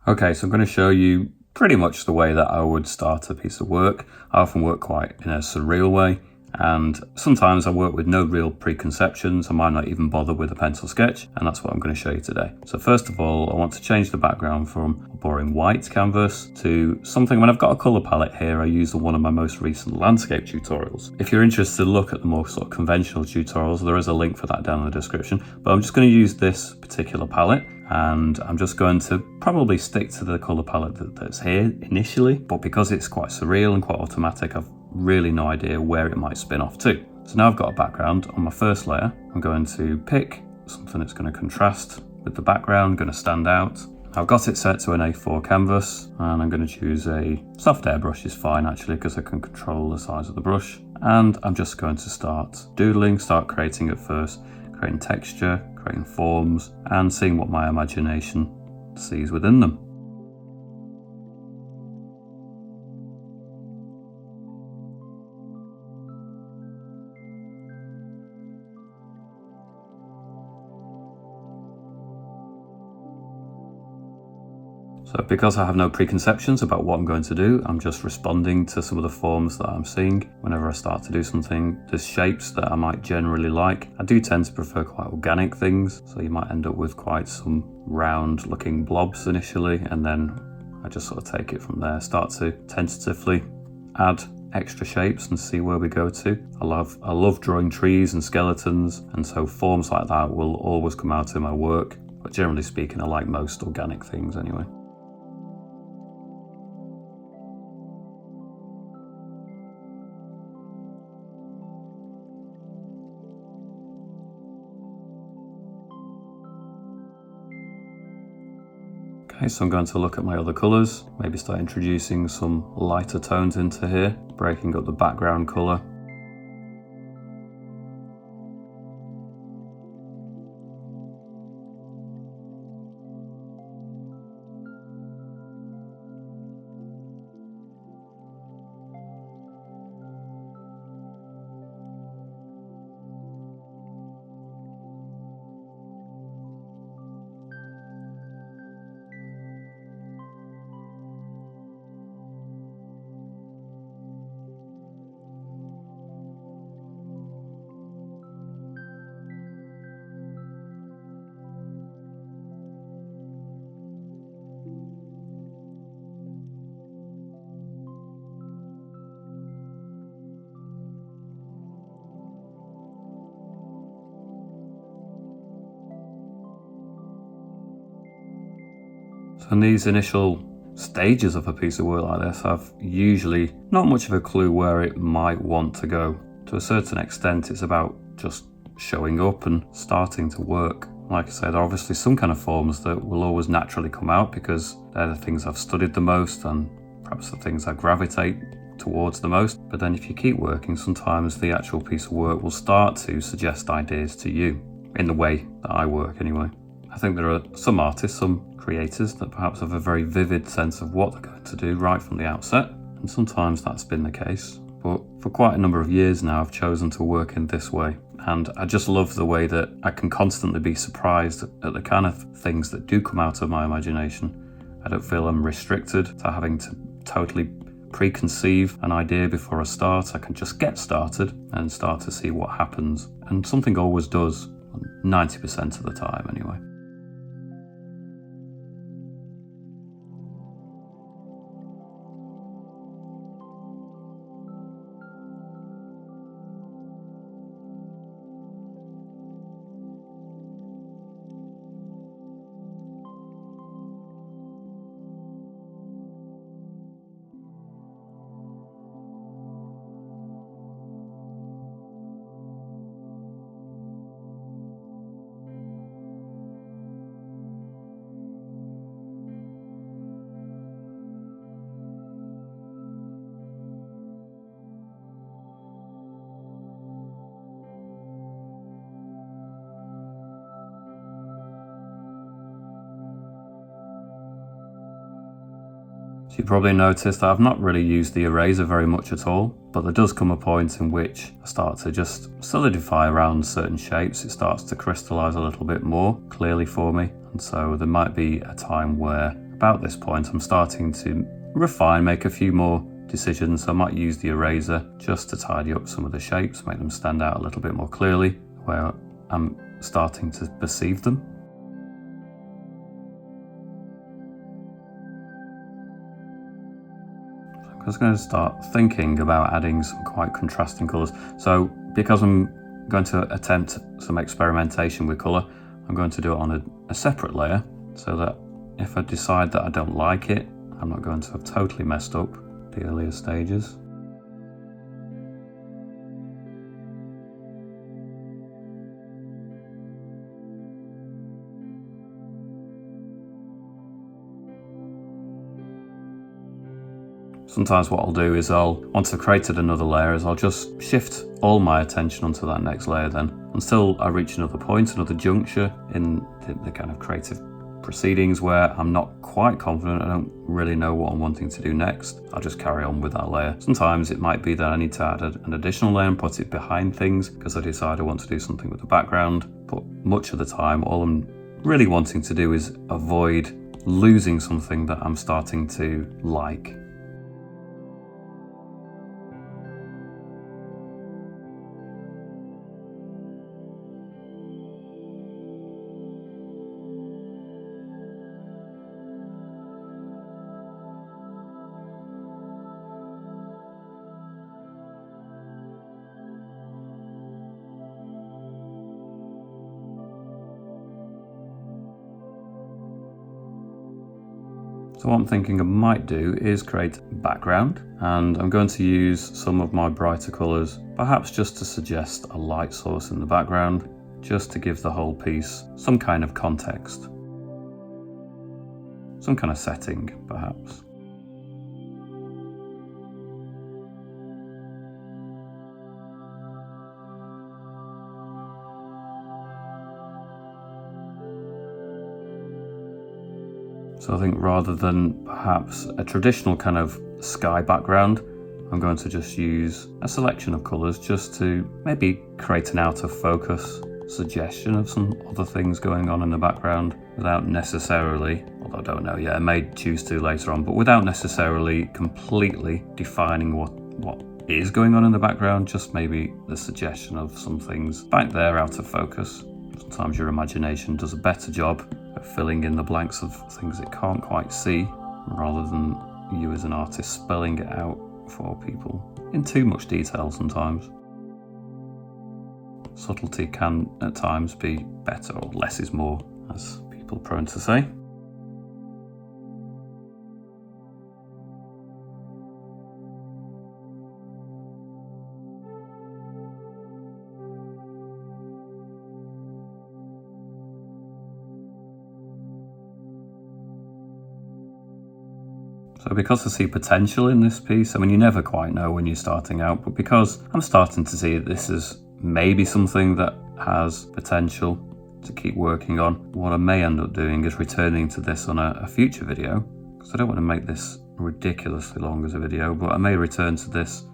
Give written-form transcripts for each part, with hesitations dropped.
Okay, so I'm going to show you pretty much the way that I would start a piece of work. I often work quite in a surreal way, and sometimes I work with no real preconceptions. I might not even bother with a pencil sketch, and that's what I'm going to show you today. So first of all, I want to change the background from a boring white canvas to something. When I've got a color palette here, I use one of my most recent landscape tutorials. If you're interested to look at the more sort of conventional tutorials, there is a link for that down in the description, but I'm just going to use this particular palette. And I'm just going to probably stick to the color palette that's here initially, but because it's quite surreal and quite automatic, I've really no idea where it might spin off to. So now I've got a background on my first layer. I'm going to pick something that's going to contrast with the background, going to stand out. I've got it set to an A4 canvas, and I'm going to choose a soft airbrush is fine actually, because I can control the size of the brush. And I'm just going to start doodling, start creating at first, creating texture, creating forms, and seeing what my imagination sees within them. So because I have no preconceptions about what I'm going to do, I'm just responding to some of the forms that I'm seeing. Whenever I start to do something, there's shapes that I might generally like. I do tend to prefer quite organic things, so you might end up with quite some round looking blobs initially, and then I just sort of take it from there, start to tentatively add extra shapes and see where we go to. I love drawing trees and skeletons, and so forms like that will always come out in my work, but generally speaking I like most organic things anyway. Okay, so I'm going to look at my other colours, maybe start introducing some lighter tones into here, breaking up the background colour. So in these initial stages of a piece of work like this, I've usually not much of a clue where it might want to go. To a certain extent, it's about just showing up and starting to work. Like I said, there are obviously some kind of forms that will always naturally come out because they're the things I've studied the most and perhaps the things I gravitate towards the most. But then if you keep working, sometimes the actual piece of work will start to suggest ideas to you, in the way that I work anyway. I think there are some artists, some creators that perhaps have a very vivid sense of what they're going to do right from the outset, and sometimes that's been the case. But for quite a number of years now, I've chosen to work in this way, and I just love the way that I can constantly be surprised at the kind of things that do come out of my imagination. I don't feel I'm restricted to having to totally preconceive an idea before I start. I can just get started and start to see what happens, and something always does, 90% of the time anyway. So you probably noticed that I've not really used the eraser very much at all, but there does come a point in which I start to just solidify around certain shapes. It starts to crystallize a little bit more clearly for me, and so there might be a time where I about this point, I'm starting to refine, make a few more decisions. I might use the eraser just to tidy up some of the shapes, make them stand out a little bit more clearly where I'm starting to perceive them. I'm just going to start thinking about adding some quite contrasting colours. So because I'm going to attempt some experimentation with colour, I'm going to do it on a separate layer, so that if I decide that I don't like it, I'm not going to have totally messed up the earlier stages. Sometimes what I'll do is once I've created another layer, I'll just shift all my attention onto that next layer then, until I reach another point, another juncture in the kind of creative proceedings where I'm not quite confident, I don't really know what I'm wanting to do next. I'll just carry on with that layer. Sometimes it might be that I need to add an additional layer and put it behind things because I decide I want to do something with the background, but much of the time all I'm really wanting to do is avoid losing something that I'm starting to like. So what I'm thinking I might do is create background, and I'm going to use some of my brighter colours, perhaps just to suggest a light source in the background, just to give the whole piece some kind of context, some kind of setting perhaps. So I think rather than perhaps a traditional kind of sky background, I'm going to just use a selection of colours just to maybe create an out of focus suggestion of some other things going on in the background without necessarily, although I don't know yet, I may choose to later on, but without necessarily completely defining what is going on in the background, just maybe the suggestion of some things back there out of focus. Sometimes your imagination does a better job at filling in the blanks of things it can't quite see, rather than you as an artist spelling it out for people in too much detail sometimes. Subtlety can at times be better, or less is more, as people are prone to say. So because I see potential in this piece, I mean, you never quite know when you're starting out, but because I'm starting to see that this is maybe something that has potential to keep working on, what I may end up doing is returning to this on a future video, because I don't want to make this ridiculously long as a video, but I may return to this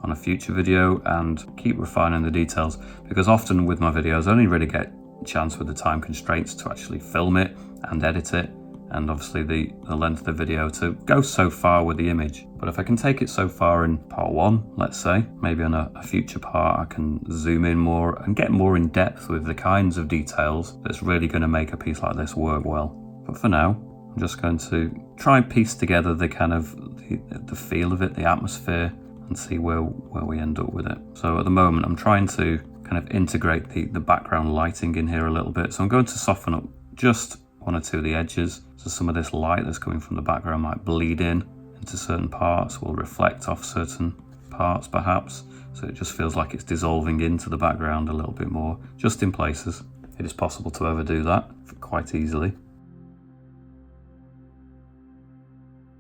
on a future video and keep refining the details, because often with my videos I only really get a chance with the time constraints to actually film it and edit it, and obviously the length of the video to go so far with the image. But if I can take it so far in part one, let's say, maybe on a future part I can zoom in more and get more in depth with the kinds of details that's really going to make a piece like this work well. But for now, I'm just going to try and piece together the kind of the feel of it, the atmosphere, and see where we end up with it. So at the moment I'm trying to kind of integrate the background lighting in here a little bit. So I'm going to soften up just one or two of the edges, so some of this light that's coming from the background might bleed in into certain parts, will reflect off certain parts perhaps, so it just feels like it's dissolving into the background a little bit more, just in places. It is possible to overdo that quite easily.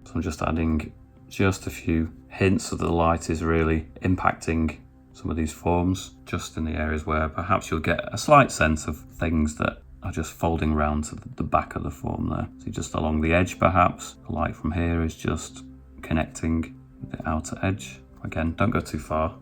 So I'm just adding just a few hints so that the light is really impacting some of these forms, just in the areas where perhaps you'll get a slight sense of things that are just folding around to the back of the form there. So just along the edge perhaps, the light from here is just connecting with the outer edge. Again, don't go too far.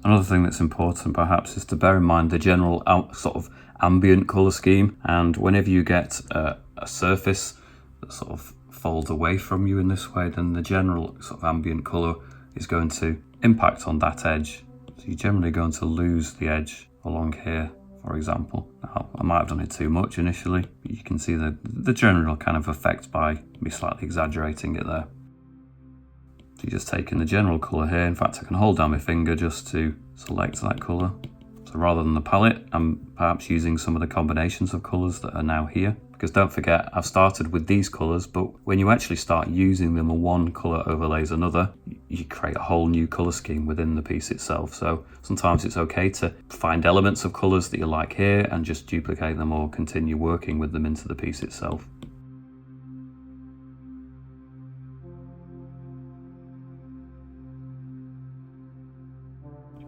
Another thing that's important perhaps is to bear in mind the general sort of ambient colour scheme, and whenever you get a surface that sort of folds away from you in this way, then the general sort of ambient colour is going to impact on that edge. So you're generally going to lose the edge along here, for example. Now, I might have done it too much initially, but you can see the general kind of effect by me slightly exaggerating it there. So you're just taking the general colour here. In fact, I can hold down my finger just to select that colour. So rather than the palette, I'm perhaps using some of the combinations of colours that are now here. Because don't forget, I've started with these colours, but when you actually start using them and one colour overlays another, you create a whole new colour scheme within the piece itself. So sometimes it's okay to find elements of colours that you like here and just duplicate them or continue working with them into the piece itself.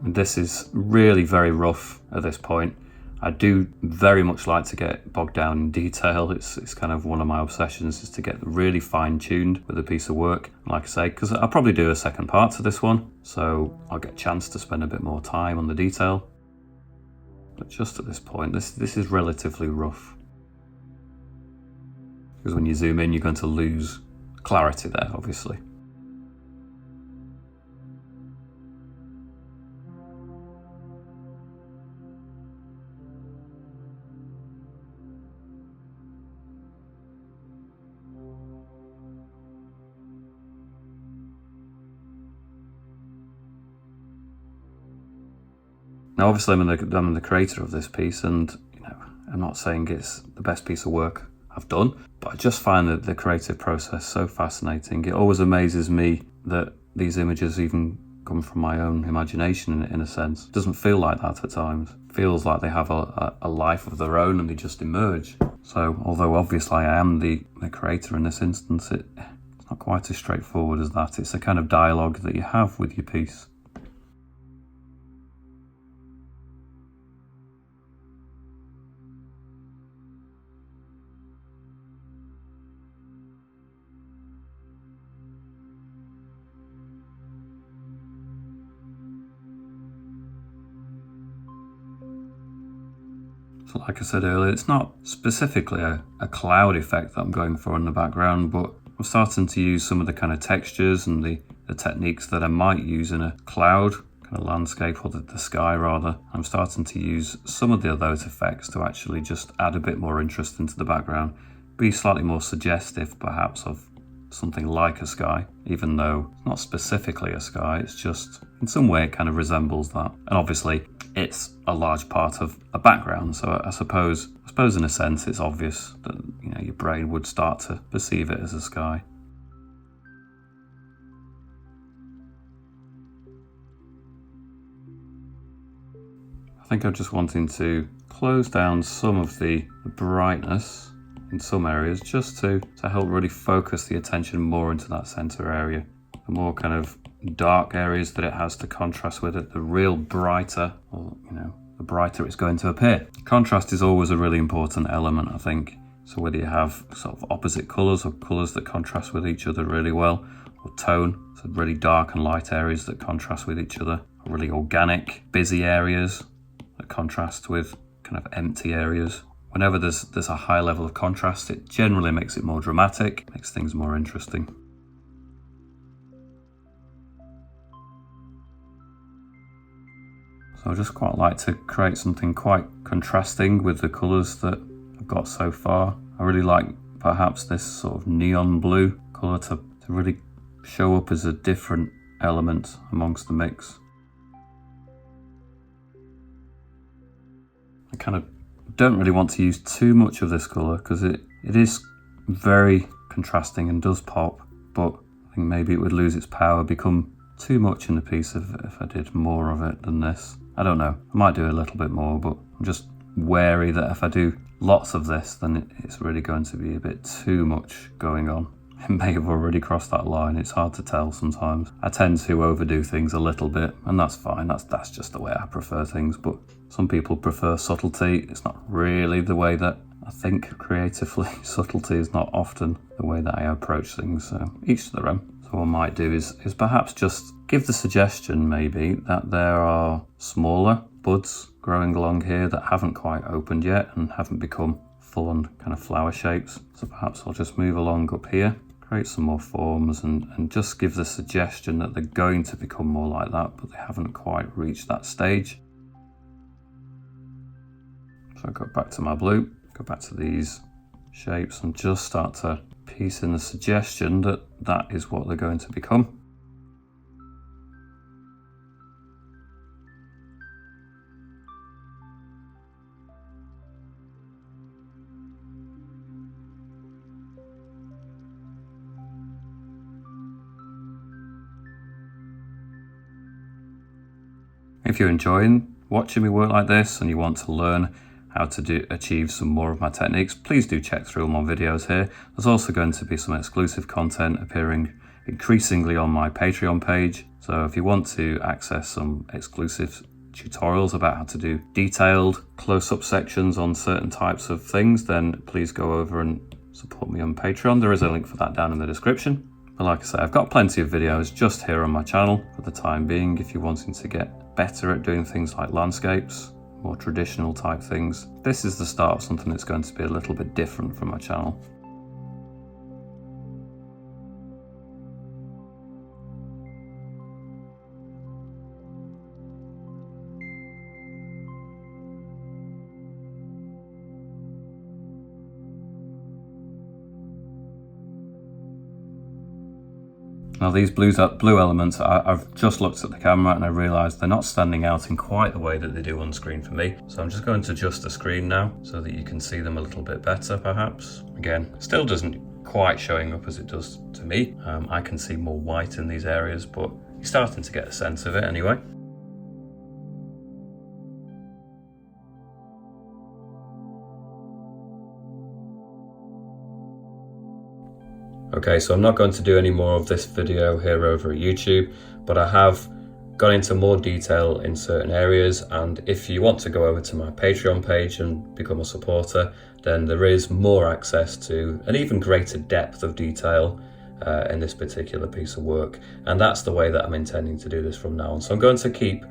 This is really very rough at this point. I do very much like to get bogged down in detail. It's kind of one of my obsessions, is to get really fine-tuned with a piece of work. Like I say, because I'll probably do a second part to this one, so I'll get a chance to spend a bit more time on the detail. But just at this point, this is relatively rough. Because when you zoom in, you're going to lose clarity there, obviously. Now, obviously, I'm the creator of this piece, and I'm not saying it's the best piece of work I've done, but I just find that the creative process so fascinating. It always amazes me that these images even come from my own imagination in a sense. It doesn't feel like that at times. It feels like they have a life of their own and they just emerge. So, although obviously I am the creator in this instance, it's not quite as straightforward as that. It's a kind of dialogue that you have with your piece. So like I said earlier, it's not specifically a cloud effect that I'm going for in the background, but I'm starting to use some of the kind of textures and the techniques that I might use in a cloud, kind of landscape, or the sky rather. I'm starting to use some of those effects to actually just add a bit more interest into the background, be slightly more suggestive perhaps of something like a sky, even though it's not specifically a sky, it's just in some way it kind of resembles that. And obviously it's a large part of a background, so I suppose in a sense it's obvious that your brain would start to perceive it as a sky. I think I'm just wanting to close down some of the brightness in some areas, just to help really focus the attention more into that center area. The more kind of dark areas that it has to contrast with it, the real brighter, or the brighter it's going to appear. Contrast is always a really important element, I think. So whether you have sort of opposite colours or colours that contrast with each other really well, or tone, so really dark and light areas that contrast with each other, or really organic, busy areas that contrast with kind of empty areas. Whenever there's a high level of contrast, it generally makes it more dramatic, makes things more interesting. So I just quite like to create something quite contrasting with the colours that I've got so far. I really like perhaps this sort of neon blue colour to really show up as a different element amongst the mix. I kind of don't really want to use too much of this colour because it is very contrasting and does pop, but I think maybe it would lose its power, become too much in the piece if I did more of it than this. I don't know, I might do a little bit more, but I'm just wary that if I do lots of this, then it's really going to be a bit too much going on. It may have already crossed that line, it's hard to tell sometimes. I tend to overdo things a little bit, and that's fine, that's just the way I prefer things, but some people prefer subtlety. It's not really the way that I think creatively. Subtlety is not often the way that I approach things, so each to their own. what I might do is perhaps just give the suggestion maybe that there are smaller buds growing along here that haven't quite opened yet and haven't become full-on kind of flower shapes. So perhaps I'll just move along up here, create some more forms and just give the suggestion that they're going to become more like that, but they haven't quite reached that stage. So I go back to my blue, go back to these shapes and just start to piece in the suggestion that that is what they're going to become. If you're enjoying watching me work like this and you want to learn how to achieve some more of my techniques, please do check through all my videos here. There's also going to be some exclusive content appearing increasingly on my Patreon page. So if you want to access some exclusive tutorials about how to do detailed close-up sections on certain types of things, then please go over and support me on Patreon. There is a link for that down in the description. But like I say, I've got plenty of videos just here on my channel for the time being if you're wanting to get better at doing things like landscapes, more traditional type things. This is the start of something that's going to be a little bit different from my channel. Now these blue elements, I've just looked at the camera and I realised they're not standing out in quite the way that they do on screen for me. So I'm just going to adjust the screen now so that you can see them a little bit better perhaps. Again, still doesn't quite showing up as it does to me. I can see more white in these areas, but you're starting to get a sense of it anyway. Okay, so I'm not going to do any more of this video here over at YouTube, but I have gone into more detail in certain areas, and if you want to go over to my Patreon page and become a supporter, then there is more access to an even greater depth of detail in this particular piece of work, and that's the way that I'm intending to do this from now on. So I'm going to keep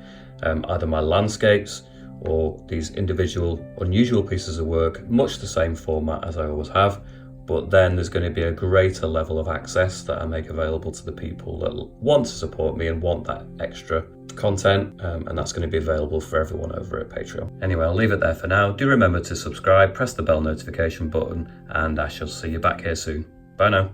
either my landscapes or these individual unusual pieces of work much the same format as I always have, but then there's going to be a greater level of access that I make available to the people that want to support me and want that extra content, and that's going to be available for everyone over at Patreon. Anyway, I'll leave it there for now. Do remember to subscribe, press the bell notification button, and I shall see you back here soon. Bye now.